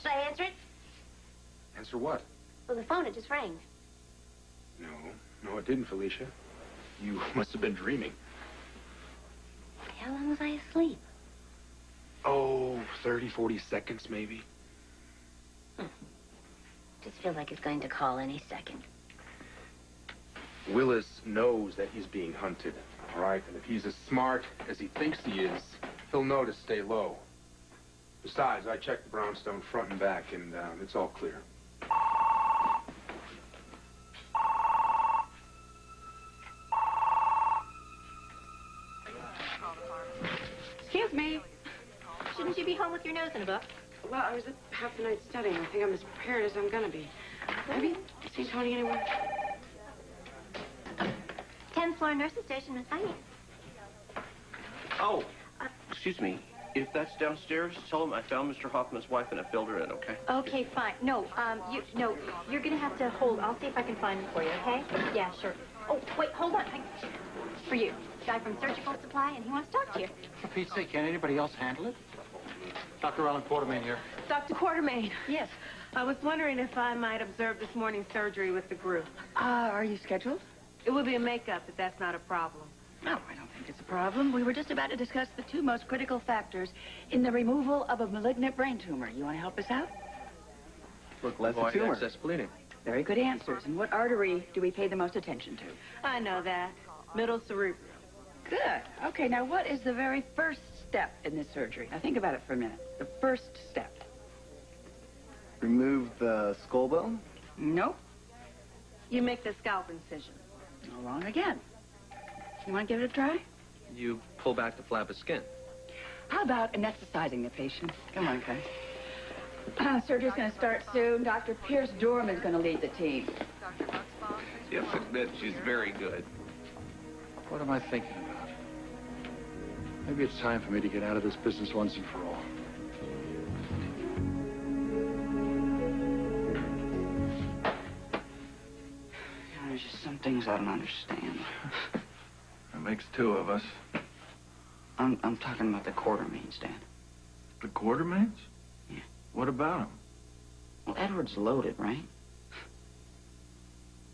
Should I answer it? Answer what? Well, the phone, it just rang. No, it didn't, Felicia. You must have been dreaming. How long was I asleep? Oh, 30, 40 seconds, maybe. Just feels like it's going to call any second. Willis knows that he's being hunted, all right? And if he's as smart as he thinks he is, he'll know to stay low. Besides, I checked the brownstone front and back, and it's all clear. Excuse me. Shouldn't you be home with your nose in a book? Well, I was up half the night studying. I think I'm as prepared as I'm gonna be. Have you seen Tony anywhere? 10th floor nurse's station, Miss Heine. Oh, excuse me. If that's downstairs, tell him I found Mr. Hoffman's wife and I filled her in, okay? Okay, fine. No, you're gonna have to hold. I'll see if I can find him for you, okay? Yeah, sure. Oh, wait, hold on. For you. Guy from Surgical Supply, and he wants to talk to you. For Pete's sake, can't anybody else handle it? Dr. Ellen Quartermain here. Dr. Quartermain. Yes. I was wondering if I might observe this morning's surgery with the group. Are you scheduled? It would be a makeup, but that's not a problem. No, I don't think it's a problem. We were just about to discuss the two most critical factors in the removal of a malignant brain tumor. You want to help us out? Look, less Wide tumor. access bleeding. Very good answers. And what artery do we pay the most attention to? I know that. Middle cerebral. Good. Okay, now what is the very first step in this surgery? Now think about it for a minute. The first step. Remove the skull bone? Nope. You make the scalp incision. No, wrong again. You want to give it a try? You pull back the flap of skin. How about anesthetizing the patient? Come on, guys. Surgery's going to start soon. Dr. Pierce Dorm is going to lead the team. Yes, admit she's very good. What am I thinking about? Maybe it's time for me to get out of this business once and for all. There's just some things I don't understand. That makes two of us. I'm talking about the Quartermains, Dad. The Quartermains? Yeah. What about them? Well, Edward's loaded, right?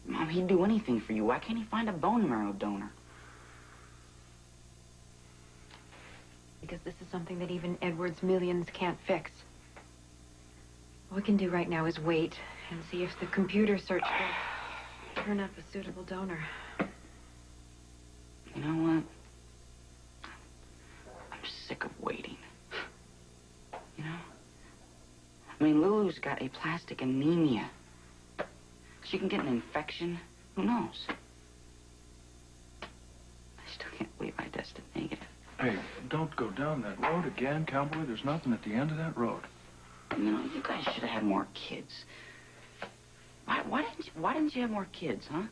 Mom, he'd do anything for you. Why can't he find a bone marrow donor? Because this is something that even Edward's millions can't fix. All we can do right now is wait and see if the computer search will turn up a suitable donor. You know what? I'm sick of waiting. You know? I mean, Lulu's got aplastic anemia. She can get an infection. Who knows? I still can't believe I tested negative. Hey, don't go down that road again, cowboy. There's nothing at the end of that road. You know, you guys should have had more kids. Why didn't you have more kids, huh?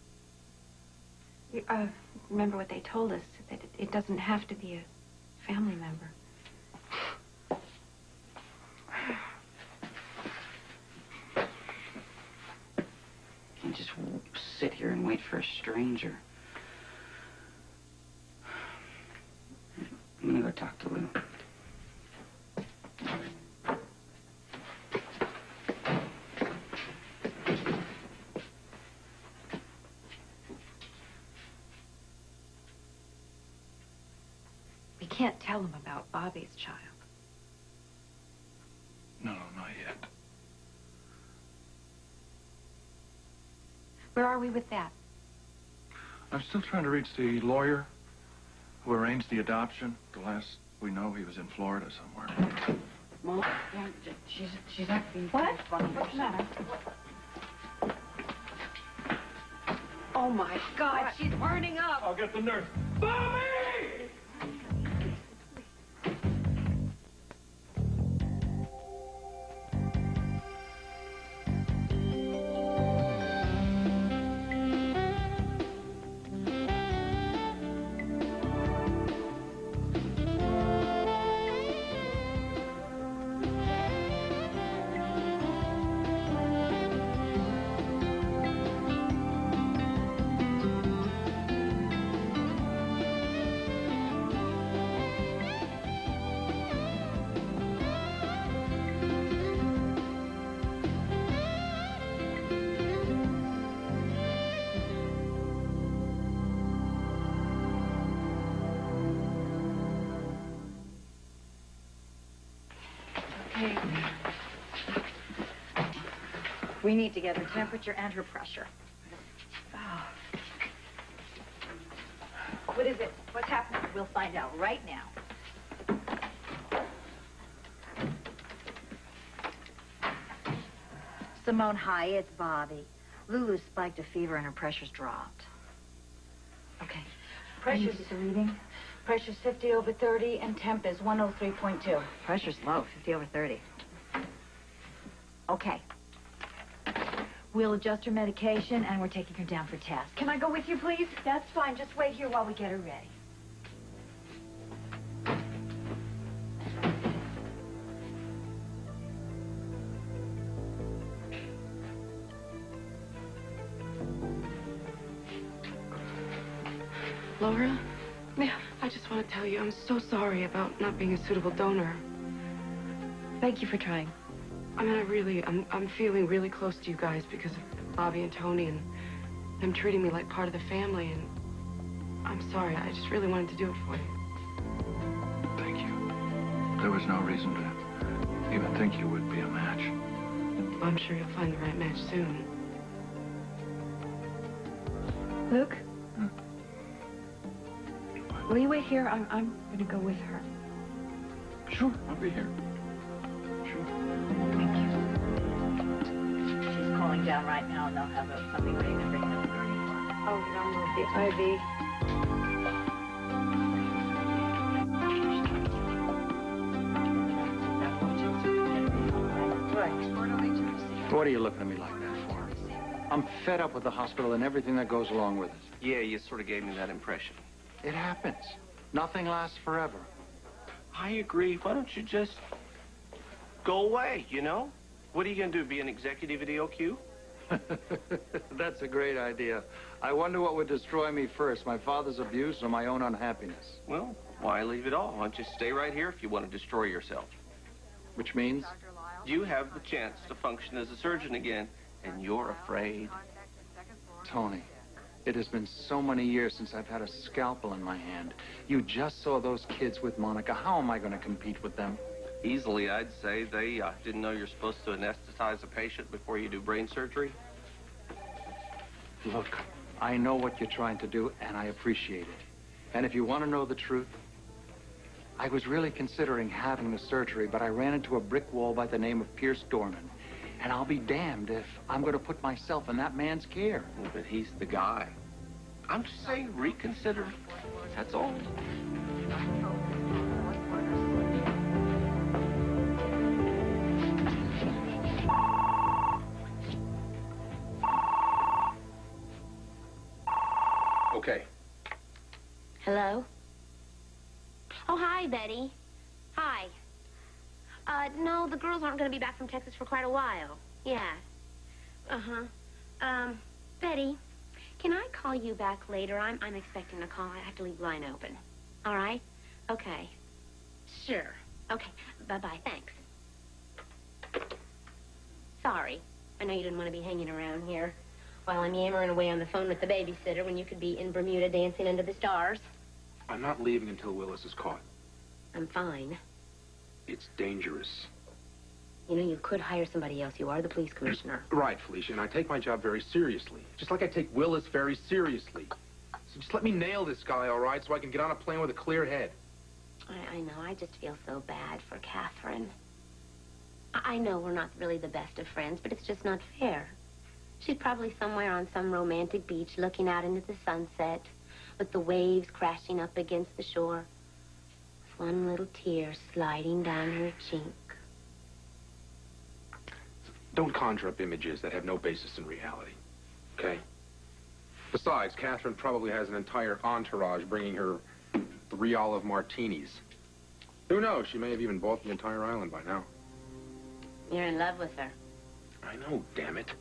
Remember what they told us, that it doesn't have to be a family member. Can't just sit here and wait for a stranger. I'm gonna go talk to Lou. We can't tell him about Bobby's child. No, not yet. Where are we with that? I'm still trying to reach the lawyer who arranged the adoption. The last we know, he was in Florida somewhere. Mom, yeah, she's acting What? funny. What's the matter? Oh, my God, she's burning up. I'll get the nurse. Bobby! We need to get her temperature and her pressure. Oh. What is it? What's happening? We'll find out right now. Simone, hi, it's Bobby. Lulu spiked a fever and her pressure's dropped. Okay. Pressure's the reading. Pressure's 50/30 and temp is 103.2. Pressure's low, 50/30. Okay. We'll adjust her medication and we're taking her down for tests. Can I go with you, please? That's fine. Just wait here while we get her ready. Laura? Yeah. I just want to tell you, I'm so sorry about not being a suitable donor. Thank you for trying. I mean, I'm feeling really close to you guys because of Bobby and Tony and them treating me like part of the family, and I'm sorry. I just really wanted to do it for you. Thank you. There was no reason to even think you would be a match. I'm sure you'll find the right match soon. Luke? Will you wait here? I'm going to go with her. Sure, I'll be here. Sure. Thank you. She's calling down right now, and they'll have something ready to bring them. Oh, number the IV. What are you looking at me like that for? I'm fed up with the hospital and everything that goes along with it. Yeah, you sort of gave me that impression. It happens. Nothing lasts forever. I agree. Why don't you just go away, you know? What are you going to do, be an executive at EOQ? That's a great idea. I wonder what would destroy me first, my father's abuse or my own unhappiness. Well, why leave it all? Why don't you stay right here if you want to destroy yourself? Which means? You have the chance to function as a surgeon again, and you're afraid. Tony, it has been so many years since I've had a scalpel in my hand. You just saw those kids with Monica. How am I going to compete with them? Easily, I'd say. They didn't know you're supposed to anesthetize a patient before you do brain surgery. Look, I know what you're trying to do, and I appreciate it. And if you want to know the truth, I was really considering having the surgery, but I ran into a brick wall by the name of Pierce Dorman. And I'll be damned if I'm going to put myself in that man's care. Well, but he's the guy. I'm just saying, reconsider. That's all. Okay. Hello? Oh, hi, Betty. Hi. No, the girls aren't going to be back from Texas for quite a while. Yeah. Uh-huh. Betty, can I call you back later? I'm expecting a call. I have to leave the line open. All right? Okay. Sure. Okay. Bye-bye. Thanks. Sorry. I know you didn't want to be hanging around here while I'm yammering away on the phone with the babysitter when you could be in Bermuda dancing under the stars. I'm not leaving until Willis is caught. I'm fine. It's dangerous. You know, you could hire somebody else. You are the police commissioner. Right, Felicia, and I take my job very seriously. Just like I take Willis very seriously. So just let me nail this guy, all right, so I can get on a plane with a clear head. I know. I just feel so bad for Catherine. I know we're not really the best of friends, but it's just not fair. She's probably somewhere on some romantic beach looking out into the sunset with the waves crashing up against the shore. With one little tear sliding down her cheek. Don't conjure up images that have no basis in reality, okay? Besides, Catherine probably has an entire entourage bringing her 3 olive martinis. Who knows? She may have even bought the entire island by now. You're in love with her. I know, damn it.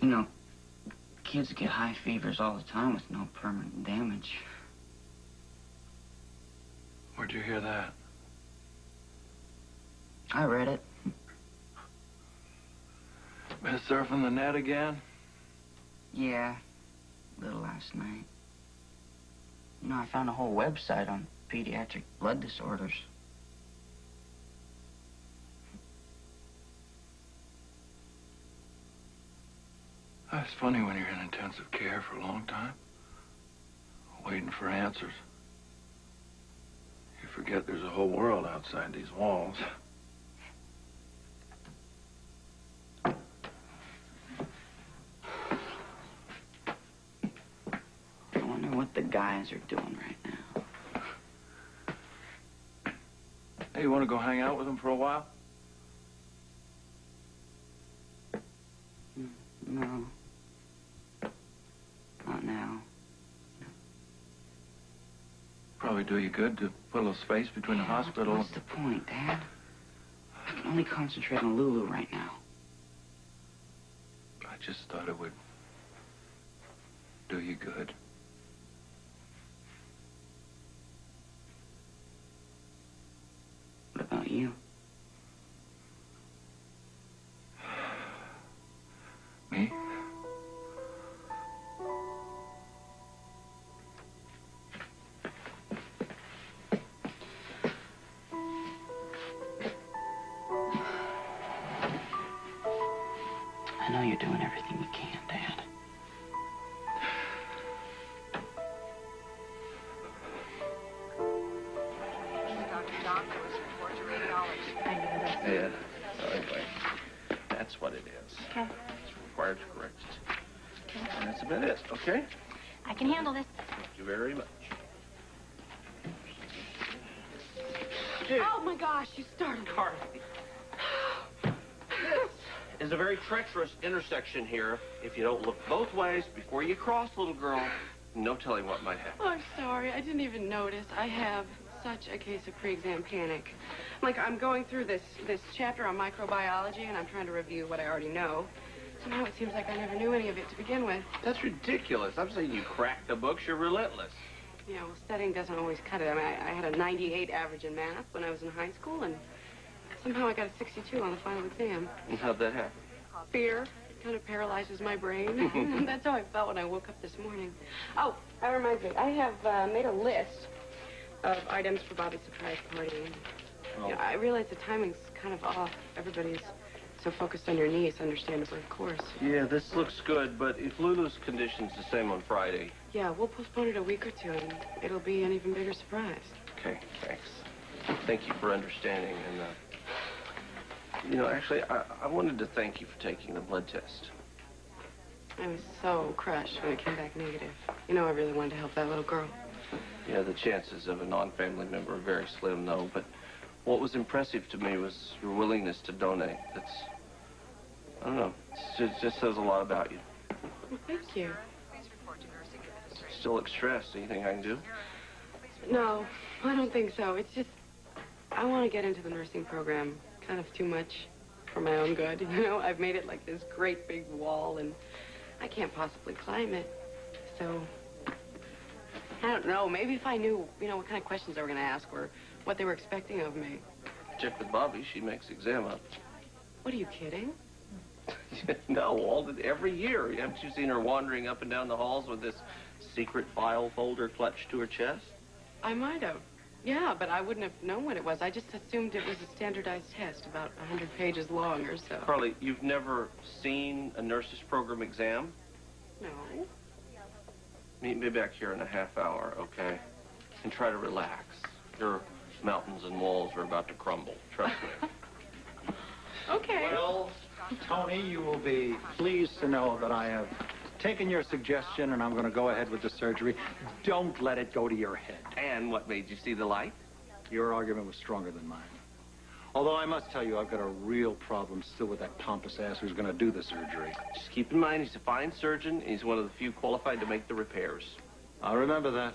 You know, kids get high fevers all the time with no permanent damage. Where'd you hear that? I read it. Been surfing the net again? Yeah, a little last night. You know, I found a whole website on pediatric blood disorders. It's funny when you're in intensive care for a long time, waiting for answers. You forget there's a whole world outside these walls. I wonder what the guys are doing right now. Hey, you want to go hang out with them for a while? No. Not now. Probably do you good to put a little space between the hospital. What's the point, Dad? I can only concentrate on Lulu right now. I just thought it would do you good. What about you? Me? I know you're doing everything you can, Dad. Yeah. So anyway, that's what it is. Okay. It's required to correct it. And that's about it, okay? I can handle this. Thank you very much. Oh, my gosh, you started. Carly. This is a very treacherous intersection here. If you don't look both ways before you cross, little girl, no telling what might happen. Oh, I'm sorry. I didn't even notice. I have such a case of pre-exam panic. Like, I'm going through this chapter on microbiology, and I'm trying to review what I already know. Somehow it seems like I never knew any of it to begin with. That's ridiculous. I'm saying you crack the books, you're relentless. Yeah, well, studying doesn't always cut it. I mean, I had a 98 average in math when I was in high school, and somehow I got a 62 on the final exam. And how'd that happen? Fear kind of paralyzes my brain. That's how I felt when I woke up this morning. Oh, that reminds me. I have made a list of items for Bobby's surprise party. Oh. You know, I realize the timing's kind of off. Everybody's so focused on your niece, understandably, of course. Yeah, this looks good, but if Lulu's condition's the same on Friday... Yeah, we'll postpone it a week or two, and it'll be an even bigger surprise. Okay, thanks. Thank you for understanding, and, you know, actually, I wanted to thank you for taking the blood test. I was so crushed when it came back negative. You know, I really wanted to help that little girl. Yeah, the chances of a non-family member are very slim, though, but what was impressive to me was your willingness to donate. That's, I don't know, it just says a lot about you. Well, thank you. Still look stressed. Anything I can do? No, I don't think so. It's just, I want to get into the nursing program kind of too much for my own good. You know, I've made it like this great big wall, and I can't possibly climb it. So, I don't know. Maybe if I knew, you know, what kind of questions they were going to ask or what they were expecting of me. Check with Bobby. She makes the exam up. What, are you kidding? No, every year. Haven't you seen her wandering up and down the halls with this secret file folder clutched to her chest? I might have. Yeah, but I wouldn't have known what it was. I just assumed it was a standardized test, about 100 pages long or so. Carly, you've never seen a nurse's program exam? No. Meet me back here in a half hour, okay? And try to relax. Your mountains and walls are about to crumble. Trust me. Okay. Well, Tony, you will be pleased to know that I have taken your suggestion and I'm going to go ahead with the surgery. Don't let it go to your head. And what made you see the light? Your argument was stronger than mine. Although I must tell you, I've got a real problem still with that pompous ass who's going to do the surgery. Just keep in mind, he's a fine surgeon, and he's one of the few qualified to make the repairs. I'll remember that.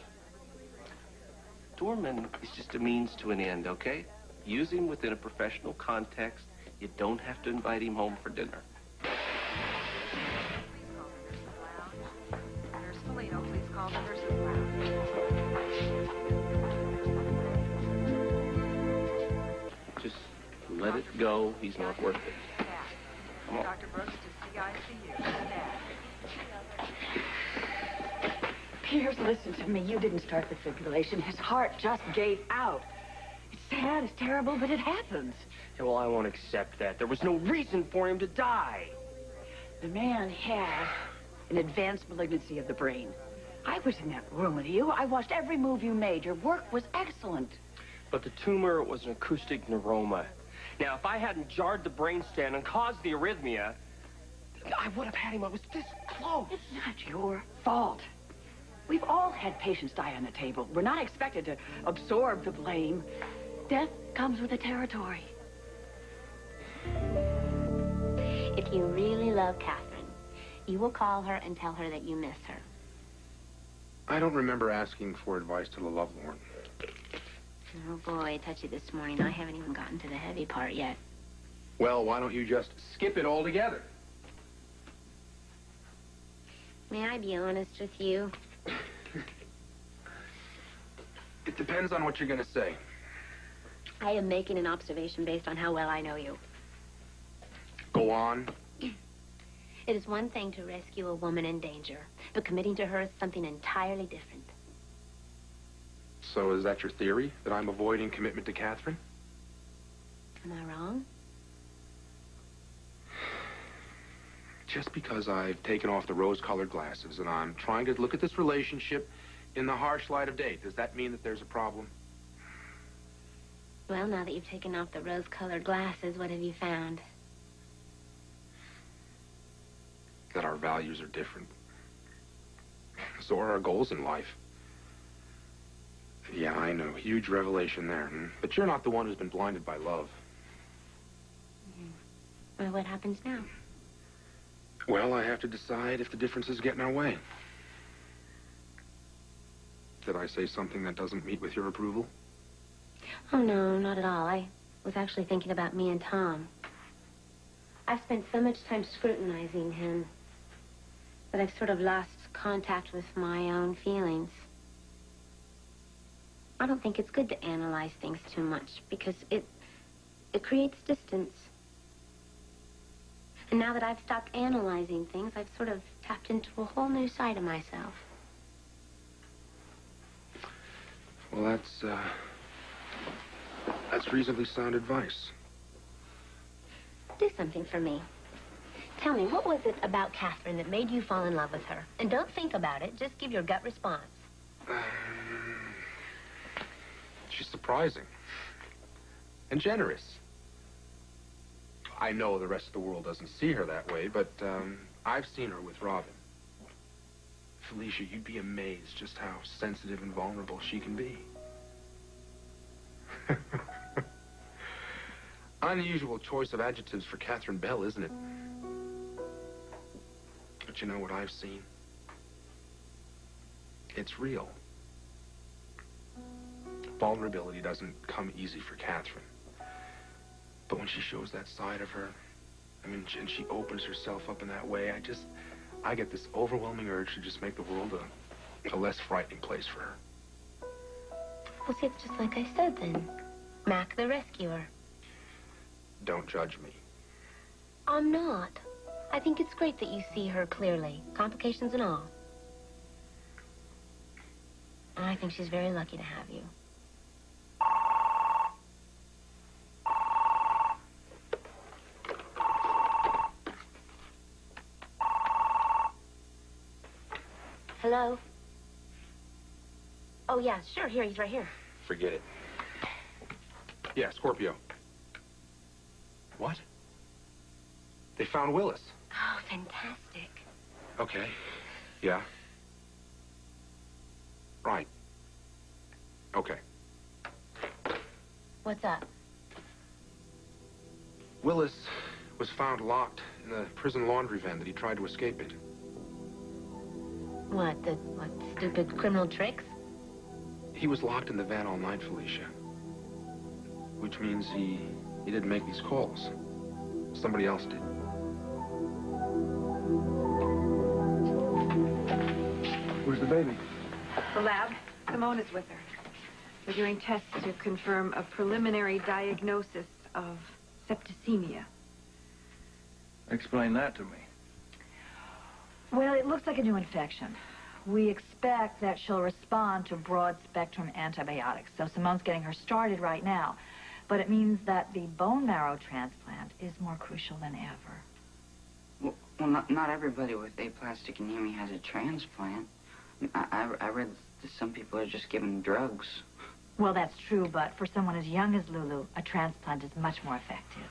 Dorman is just a means to an end, okay? Use him within a professional context. You don't have to invite him home for dinner. the nurse's lounge. Just let it go. He's not worth it. Come on. Dr. Brooks to CICU. Piers, listen to me. You didn't start the fibrillation. His heart just gave out. It's sad, it's terrible, but it happens. Yeah, well, I won't accept that. There was no reason for him to die. The man had an advanced malignancy of the brain. I was in that room with you. I watched every move you made. Your work was excellent. But the tumor was an acoustic neuroma. Now, if I hadn't jarred the brainstem and caused the arrhythmia, I would have had him. I was this close. It's not your fault. We've all had patients die on the table. We're not expected to absorb the blame. Death comes with the territory. If you really love Catherine, you will call her and tell her that you miss her. I don't remember asking for advice to the lovelorn. Oh, boy, touchy this morning. I haven't even gotten to the heavy part yet. Well, why don't you just skip it altogether? May I be honest with you? It depends on what you're going to say. I am making an observation based on how well I know you. Go on. It is one thing to rescue a woman in danger, but committing to her is something entirely different. So is that your theory, that I'm avoiding commitment to Catherine? Am I wrong? Just because I've taken off the rose-colored glasses and I'm trying to look at this relationship in the harsh light of day, does that mean that there's a problem? Well, now that you've taken off the rose-colored glasses, what have you found? That our values are different. So are our goals in life. Yeah, I know. Huge revelation there. But you're not the one who's been blinded by love. Well, what happens now? Well, I have to decide if the differences get in our way. Did I say something that doesn't meet with your approval? Oh, no, not at all. I was actually thinking about me and Tom. I've spent so much time scrutinizing him that I've sort of lost contact with my own feelings. I don't think it's good to analyze things too much because it creates distance. And now that I've stopped analyzing things, I've sort of tapped into a whole new side of myself. Well, that's reasonably sound advice. Do something for me. Tell me, what was it about Catherine that made you fall in love with her? And don't think about it, just give your gut response. She's surprising. And generous. I know the rest of the world doesn't see her that way, but I've seen her with Robin. Felicia, you'd be amazed just how sensitive and vulnerable she can be. Unusual choice of adjectives for Catherine Bell, isn't it? But you know what I've seen? It's real. Vulnerability doesn't come easy for Catherine. But when she shows that side of her, and she opens herself up in that way, I get this overwhelming urge to just make the world a less frightening place for her. Well, see, it's just like I said then. Mac the rescuer. Don't judge me. I'm not. I think it's great that you see her clearly, complications and all. And I think she's very lucky to have you. Hello? Oh, yeah, sure. Here, he's right here. Forget it. Yeah, Scorpio. What? They found Willis. Oh, fantastic. Okay. Yeah. Right. Okay. What's up? Willis was found locked in the prison laundry van that he tried to escape in. What stupid criminal tricks? He was locked in the van all night, Felicia. Which means he didn't make these calls. Somebody else did. Where's the baby? The lab, Simona's with her. We're doing tests to confirm a preliminary diagnosis of septicemia. Explain that to me. Well, it looks like a new infection. We expect that she'll respond to broad-spectrum antibiotics. So Simone's getting her started right now. But it means that the bone marrow transplant is more crucial than ever. Well, not everybody with aplastic anemia has a transplant. I read that some people are just given drugs. Well, that's true, but for someone as young as Lulu, a transplant is much more effective.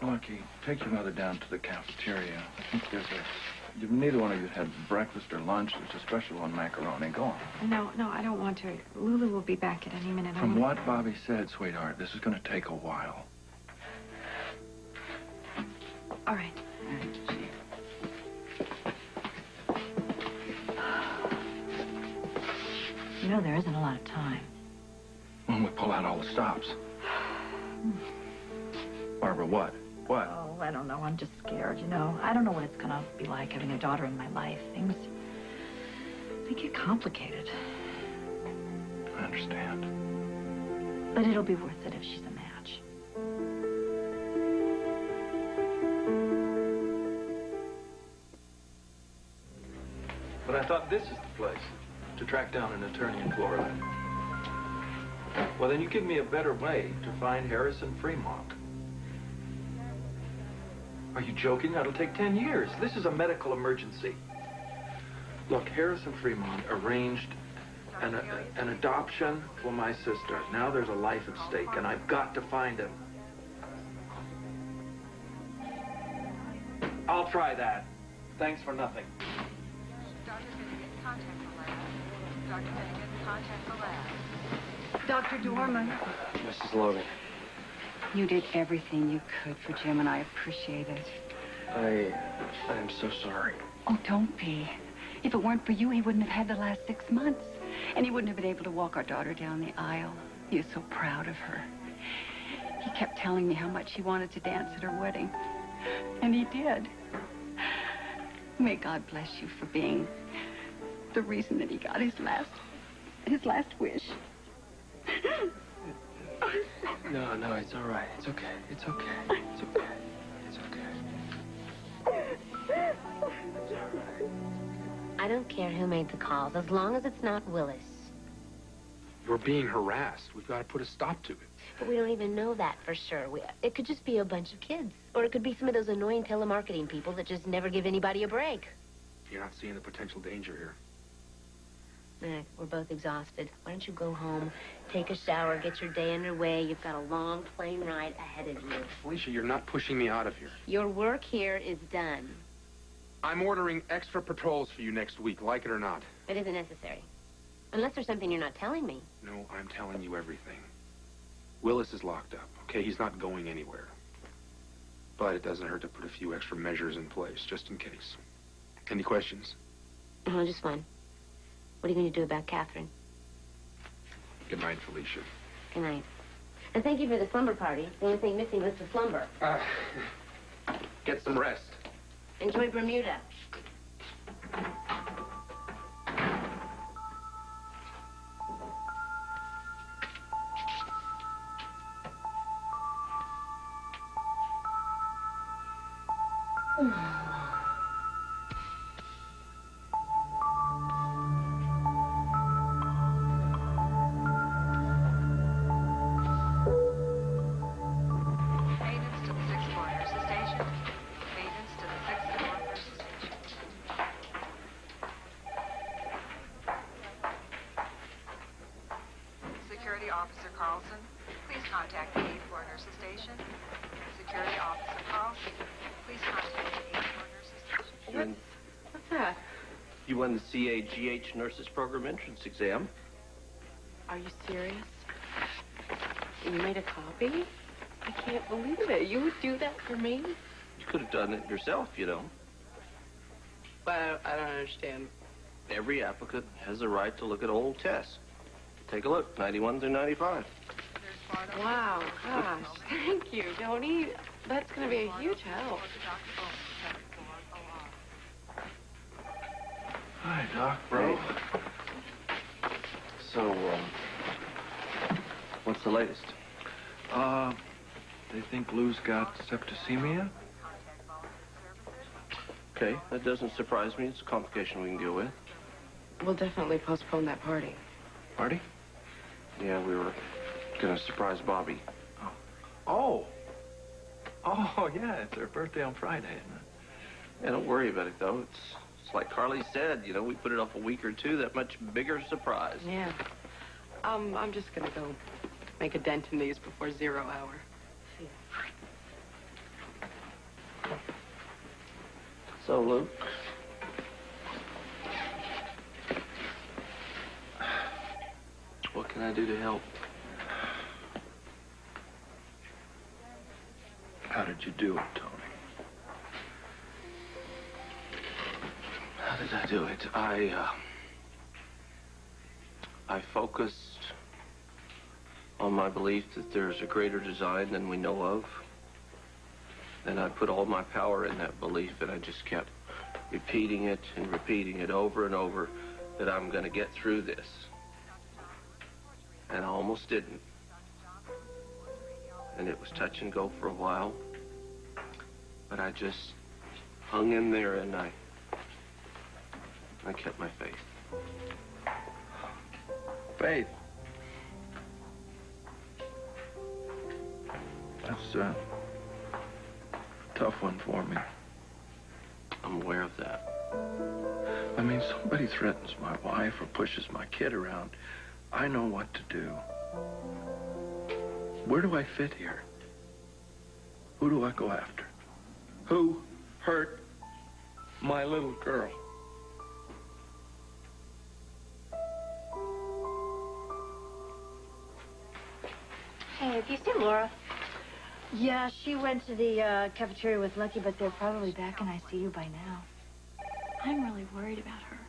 Lucky, take your mother down to the cafeteria. I think neither one of you had breakfast or lunch. There's a special on macaroni. Go on. No, I don't want to. Lulu will be back at any minute. From what Bobby said, sweetheart, this is going to take a while. All right. You know, there isn't a lot of time. When we pull out all the stops. Barbara, what? What? Oh, I don't know. I'm just scared, you know. I don't know what it's going to be like having a daughter in my life. They get complicated. I understand. But it'll be worth it if she's a match. But I thought this is the place to track down an attorney in Florida. Well, then you give me a better way to find Harrison Fremont. Are you joking? That'll take 10 years. This is a medical emergency. Look, Harrison Fremont arranged an adoption for my sister. Now there's a life at stake, and I've got to find him. I'll try that. Thanks for nothing. Dr. Dorman. Mrs. Logan, You did everything you could for Jim, and I appreciate it. I am so sorry. Oh, don't be. If it weren't for you, he wouldn't have had the last 6 months. And he wouldn't have been able to walk our daughter down the aisle. He was so proud of her. He kept telling me how much he wanted to dance at her wedding. And he did. May God bless you for being the reason that he got his last wish. No, it's all right. It's okay. It's okay. It's okay. It's okay. It's all right. I don't care who made the calls, as long as it's not Willis. You're being harassed. We've got to put a stop to it. But we don't even know that for sure. It could just be a bunch of kids. Or it could be some of those annoying telemarketing people that just never give anybody a break. You're not seeing the potential danger here. We're both exhausted. Why don't you go home, take a shower, get your day underway. You've got a long plane ride ahead of you. Felicia, you're not pushing me out of here. Your work here is done. I'm ordering extra patrols for you next week, like it or not. It isn't necessary. Unless there's something you're not telling me. No, I'm telling you everything. Willis is locked up, okay? He's not going anywhere. But it doesn't hurt to put a few extra measures in place, just in case. Any questions? Oh, just one. What are you going to do about Catherine? Good night, Felicia. Good night. And thank you for the slumber party. The only thing missing was the slumber. Get some rest. Enjoy Bermuda. Security Officer Carlson, please contact the 8-4 Nurses Station. Security Officer Carlson, please contact the 8-4 Nurses Station. What's that? You won the CAGH Nurses Program entrance exam. Are you serious? You made a copy? I can't believe it. You would do that for me? You could have done it yourself, you know. But I don't understand. Every applicant has the right to look at old tests. Take a look, 91 through 95. Wow, gosh. Thank you, Tony. That's going to be a huge help. Hi, Doc, bro. the latest? They think Lou's got septicemia. Okay, that doesn't surprise me. It's a complication we can deal with. We'll definitely postpone that party. Party? Yeah, we were gonna surprise Bobby. Oh. Oh, yeah, it's her birthday on Friday, isn't it? Yeah, don't worry about it, though. It's like Carly said, you know, we put it off a week or two, that much bigger surprise. Yeah. I'm just gonna go make a dent in these before 0 hour. So, Luke? What can I do to help? How did you do it, Tony? How did I do it? I focused on my belief that there's a greater design than we know of. And I put all my power in that belief, and I just kept repeating it and repeating it over and over that I'm going to get through this. And I almost didn't. And it was touch and go for a while. But I just hung in there, and I kept my faith. Faith. That's a tough one for me. I'm aware of that. I mean, somebody threatens my wife or pushes my kid around. I know what to do. Where do I fit here? Who do I go after? Who hurt my little girl? Hey, have you seen Laura? Yeah, she went to the cafeteria with Lucky, but they're probably back in ICU by now. I'm really worried about her.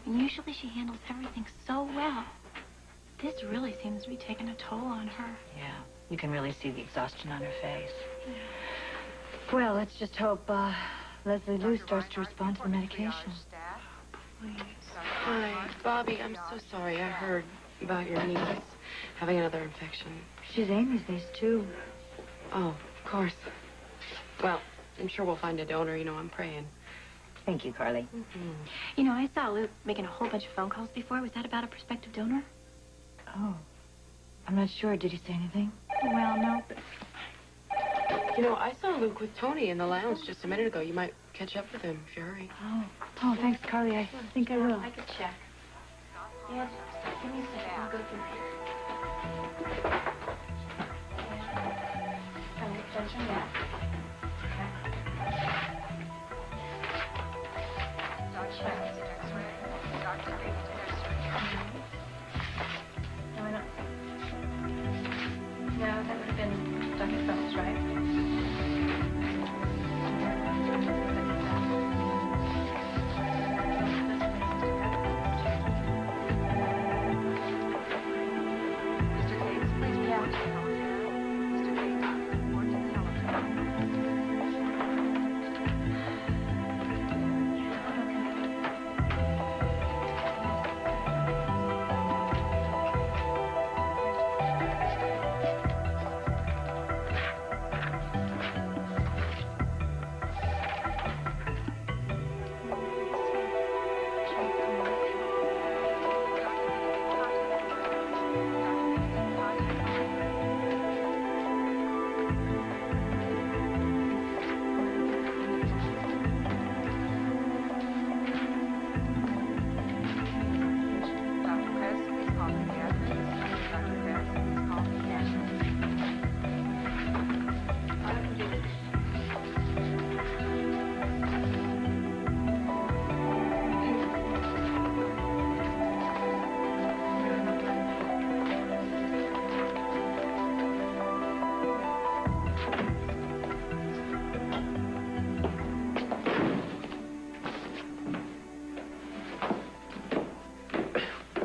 And usually she handles everything so well. This really seems to be taking a toll on her. Yeah, you can really see the exhaustion on her face. Well, let's just hope Leslie Lou starts to respond to the medication. Please. Hi, Bobby, I'm so sorry. I heard about your niece having another infection. She's Amy's niece, too. Oh, of course. Well, I'm sure we'll find a donor. You know, I'm praying. Thank you, Carly. You know, I saw Luke making a whole bunch of phone calls before. Was that about a prospective donor? Oh. I'm not sure. Did he say anything? Well, no, but... You know, I saw Luke with Tony in the lounge just a minute ago. You might catch up with him if you hurry. Oh, thanks, Carly. I think I will. I could check. Yeah, give me a second. I'll go through here. No, that would have been Dr. Phelps, right? Mr. Cates, please report to the health center. Mr. Cates, report to the health center. Dr. Kress, please call pediatrics. Dr. Kress, please call pediatrics.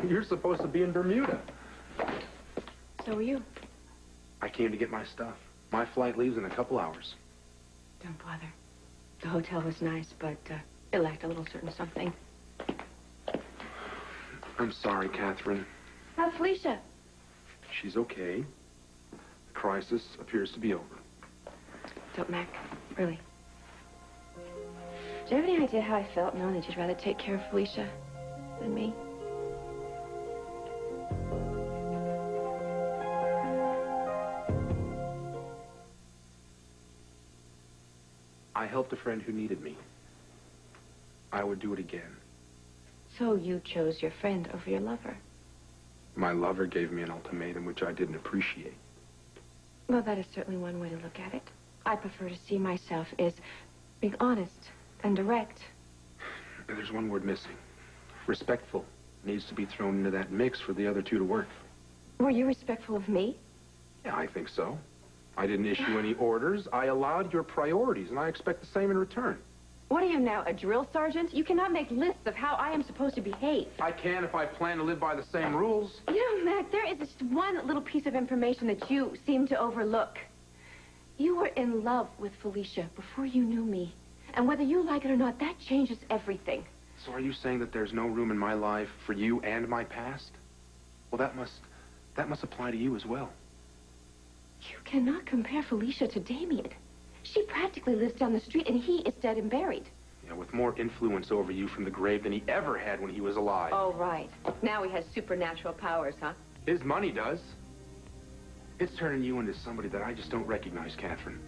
You're supposed to be in Bermuda. So are you. I came to get my stuff. My flight leaves in a couple hours. Don't bother. The hotel was nice, but it lacked a little certain something. I'm sorry, Catherine. Felicia. She's okay. The crisis appears to be over. Don't, Mac. Really. Do you have any idea how I felt knowing that you'd rather take care of Felicia than me? I helped a friend who needed me. I would do it again. So you chose your friend over your lover? My lover gave me an ultimatum which I didn't appreciate. Well, that is certainly one way to look at it. I prefer to see myself as being honest and direct. There's one word missing. Respectful needs to be thrown into that mix for the other two to work. Were you respectful of me? Yeah, I think so. I didn't issue any orders. I allowed your priorities, and I expect the same in return. What are you now, a drill sergeant? You cannot make lists of how I am supposed to behave. I can if I plan to live by the same rules. You know, Mac, there is just one little piece of information that you seem to overlook. You were in love with Felicia before you knew me. And whether you like it or not, that changes everything. So are you saying that there's no room in my life for you and my past? Well, that must apply to you as well. You cannot compare Felicia to Damien. She practically lives down the street, and he is dead and buried. Yeah, with more influence over you from the grave than he ever had when he was alive. Oh, right. Now he has supernatural powers, huh? His money does. It's turning you into somebody that I just don't recognize, Catherine.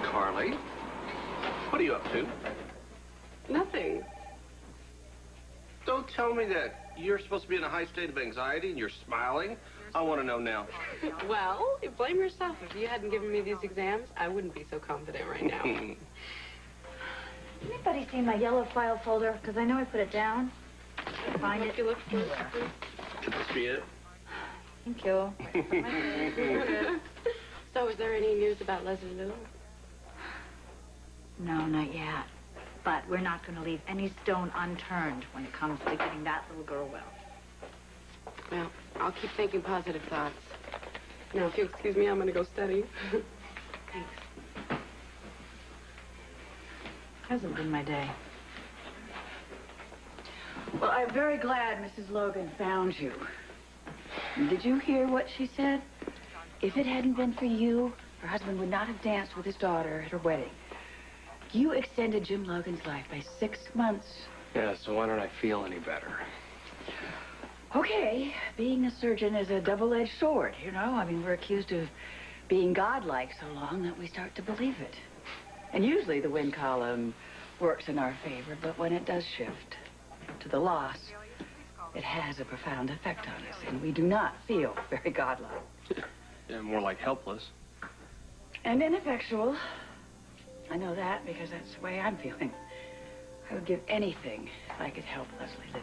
Carly, what are you up to? Nothing. Don't tell me that you're supposed to be in a high state of anxiety and you're smiling. I want to know now. Well, you blame yourself. If you hadn't given me these exams, I wouldn't be so confident right now. Anybody seen my yellow file folder? Because I know I put it down. Find it. You look for it. Could this be it? Thank you. So, is there any news about Leslie Lou? No, not yet. But we're not going to leave any stone unturned when it comes to getting that little girl well. Well, I'll keep thinking positive thoughts. Now, if you'll excuse me, I'm going to go study. Thanks. Hasn't been my day. Well, I'm very glad Mrs. Logan found you. And did you hear what she said? If it hadn't been for you, her husband would not have danced with his daughter at her wedding. You extended Jim Logan's life by 6 months. Yeah, so why don't I feel any better? Okay, being a surgeon is a double-edged sword, you know? I mean, we're accused of being godlike so long that we start to believe it. And usually the win column works in our favor, but when it does shift to the loss, it has a profound effect on us, and we do not feel very godlike. Yeah, more like helpless. And ineffectual. I know that because that's the way I'm feeling. I would give anything if I could help Leslie Lou.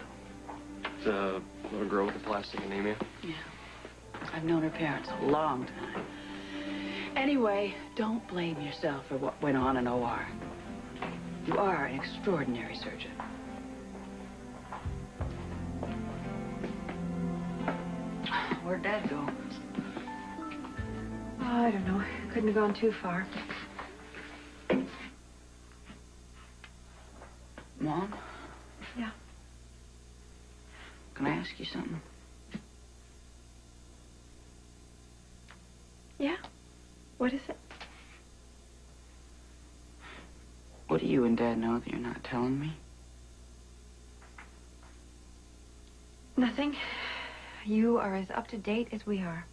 The little girl with the plastic anemia? Yeah. I've known her parents a long time. Anyway, don't blame yourself for what went on in OR. You are an extraordinary surgeon. Where'd Dad go? Oh, I don't know. Couldn't have gone too far. Mom? Yeah. Can I ask you something? Yeah? What is it? What do you and Dad know that you're not telling me? Nothing. You are as up to date as we are.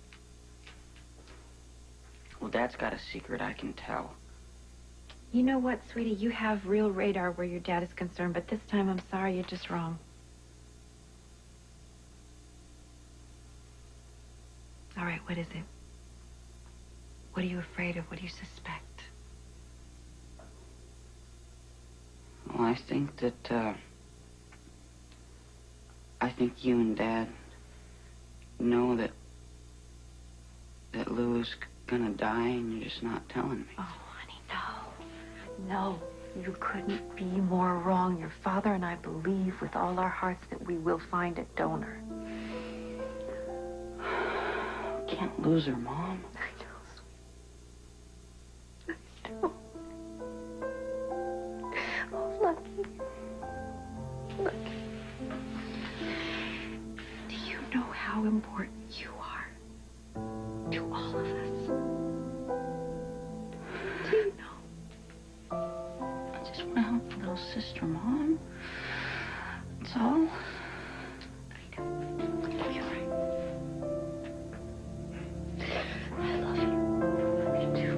Well, Dad's got a secret I can tell. You know what, sweetie? You have real radar where your dad is concerned, but this time I'm sorry, you're just wrong. All right, what is it? What are you afraid of? What do you suspect? Well, I think that, I think you and Dad know that Lou is gonna die and you're just not telling me. Oh, honey, no. No, you couldn't be more wrong. Your father and I believe with all our hearts that we will find a donor. Can't lose her, Mom. I know, sweet. I know. Oh, lucky. important you are to all of us. Do you know? I just want to help little sister, Mom. That's all. I love you. Me too.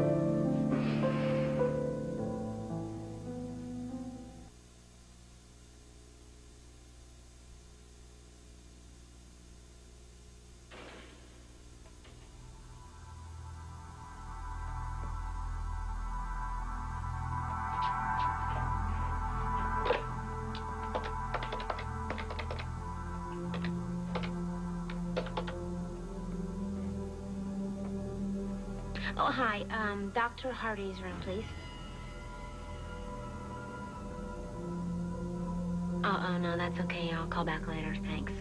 Oh, hi. Dr. Hardy's room, please. Oh, no, that's okay. I'll call back later. Thanks.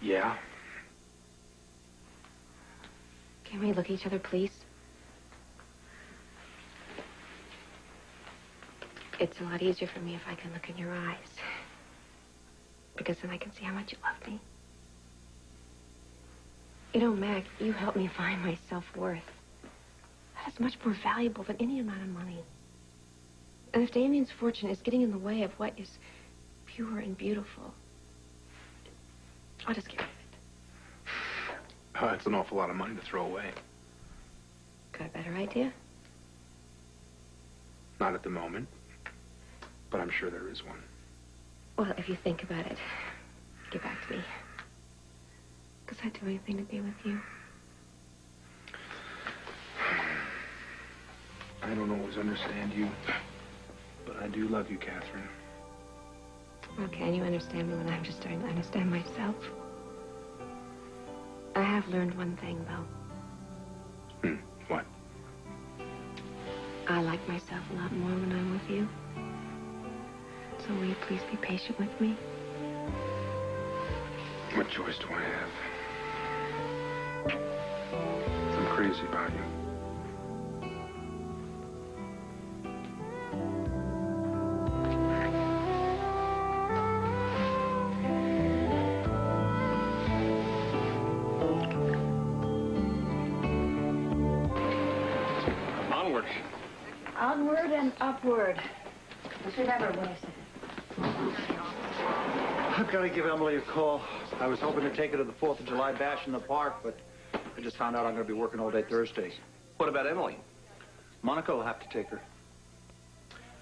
Yeah? Can we look at each other, please? It's a lot easier for me if I can look in your eyes. Because then I can see how much you love me. You know, Mac, you helped me find my self-worth. That is much more valuable than any amount of money. And if Damien's fortune is getting in the way of what is pure and beautiful, I'll just get rid of it. It's an awful lot of money to throw away. Got a better idea? Not at the moment, but I'm sure there is one. Well, if you think about it, get back to me. Because I'd do anything to be with you. I don't always understand you, but I do love you, Catherine. Well, can you understand me when I'm just starting to understand myself? I have learned one thing, though. What? I like myself a lot more when I'm with you. So will you please be patient with me? What choice do I have? I'm crazy about you. Onward. Onward and upward. Just remember what I said. I've got to give Emily a call. I was hoping to take her to the 4th of July bash in the park, but I just found out I'm going to be working all day Thursday. What about Emily? Monica will have to take her.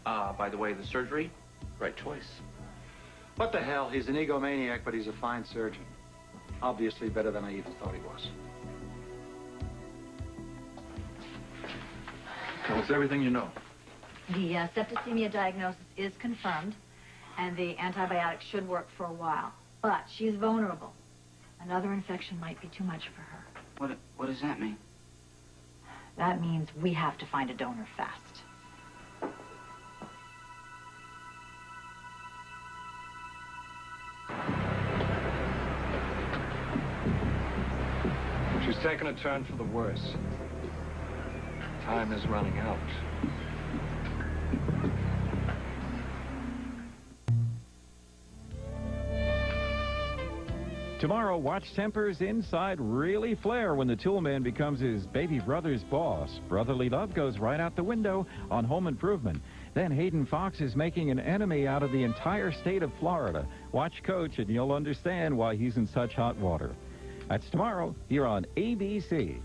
By the way, the surgery, right choice. What the hell? He's an egomaniac, but he's a fine surgeon. Obviously better than I even thought he was. Tell us everything you know. The septicemia diagnosis is confirmed, and the antibiotics should work for a while. But she's vulnerable. Another infection might be too much for her. What does that mean? That means we have to find a donor fast. She's taken a turn for the worse. Time is running out. Tomorrow, watch tempers inside really flare when the toolman becomes his baby brother's boss. Brotherly love goes right out the window on Home Improvement. Then Hayden Fox is making an enemy out of the entire state of Florida. Watch Coach and you'll understand why he's in such hot water. That's tomorrow here on ABC.